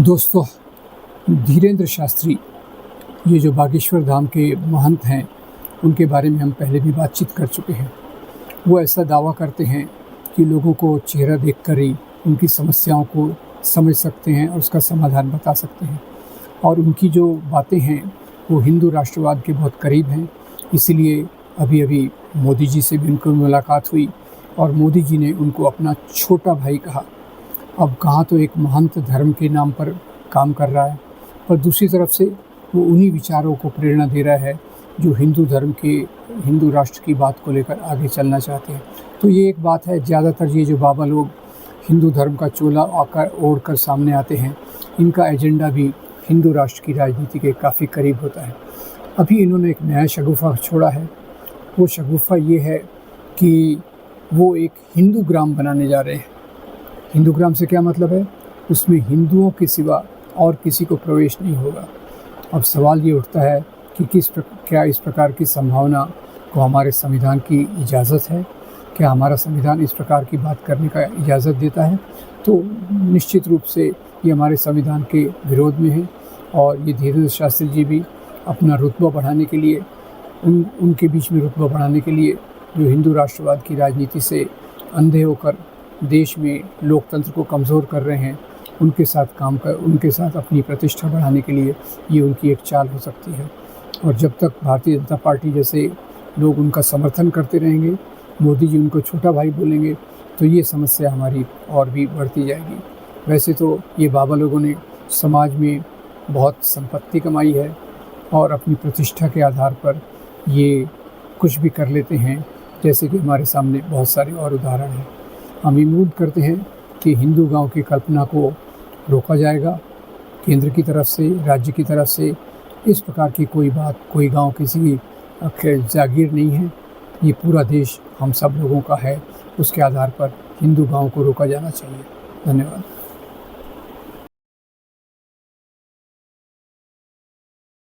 दोस्तों, धीरेन्द्र शास्त्री ये जो बागेश्वर धाम के महंत हैं, उनके बारे में हम पहले भी बातचीत कर चुके हैं। वो ऐसा दावा करते हैं कि लोगों को चेहरा देखकर ही उनकी समस्याओं को समझ सकते हैं और उसका समाधान बता सकते हैं। और उनकी जो बातें हैं वो हिंदू राष्ट्रवाद के बहुत करीब हैं। इसीलिए अभी मोदी जी से भी उनकी मुलाकात हुई और मोदी जी ने उनको अपना छोटा भाई कहा। अब कहाँ तो एक महंत धर्म के नाम पर काम कर रहा है, पर दूसरी तरफ से वो उन्हीं विचारों को प्रेरणा दे रहा है जो हिंदू राष्ट्र की बात को लेकर आगे चलना चाहते हैं। तो ये एक बात है। ज़्यादातर ये जो बाबा लोग हिंदू धर्म का चोला ओढ़ कर सामने आते हैं, इनका एजेंडा भी हिंदू राष्ट्र की राजनीति के काफ़ी करीब होता है। अभी इन्होंने एक नया शगुफ़ा छोड़ा है। वो शगुफ़ा ये है कि वो एक हिंदू ग्राम बनाने जा रहे हैं। हिंदू ग्राम से क्या मतलब है? उसमें हिंदुओं के सिवा और किसी को प्रवेश नहीं होगा। अब सवाल ये उठता है कि क्या इस प्रकार की संभावना को हमारे संविधान की इजाज़त है? क्या हमारा संविधान इस प्रकार की बात करने का इजाज़त देता है? तो निश्चित रूप से ये हमारे संविधान के विरोध में है। और ये धीरेन्द्र शास्त्री जी भी अपना रुतबा बढ़ाने के लिए, उनके बीच में रुतबा बढ़ाने के लिए, जो हिंदू राष्ट्रवाद की राजनीति से अंधे होकर देश में लोकतंत्र को कमज़ोर कर रहे हैं, उनके साथ अपनी प्रतिष्ठा बढ़ाने के लिए ये उनकी एक चाल हो सकती है। और जब तक भारतीय जनता पार्टी जैसे लोग उनका समर्थन करते रहेंगे, मोदी जी उनको छोटा भाई बोलेंगे, तो ये समस्या हमारी और भी बढ़ती जाएगी। वैसे तो ये बाबा लोगों ने समाज में बहुत संपत्ति कमाई है और अपनी प्रतिष्ठा के आधार पर ये कुछ भी कर लेते हैं, जैसे कि हमारे सामने बहुत सारे और उदाहरण हैं। हम उम्मीद करते हैं कि हिंदू गांव की कल्पना को रोका जाएगा। केंद्र की तरफ से, राज्य की तरफ से इस प्रकार की कोई गांव किसी की जागीर नहीं है। ये पूरा देश हम सब लोगों का है। उसके आधार पर हिंदू गांव को रोका जाना चाहिए। धन्यवाद।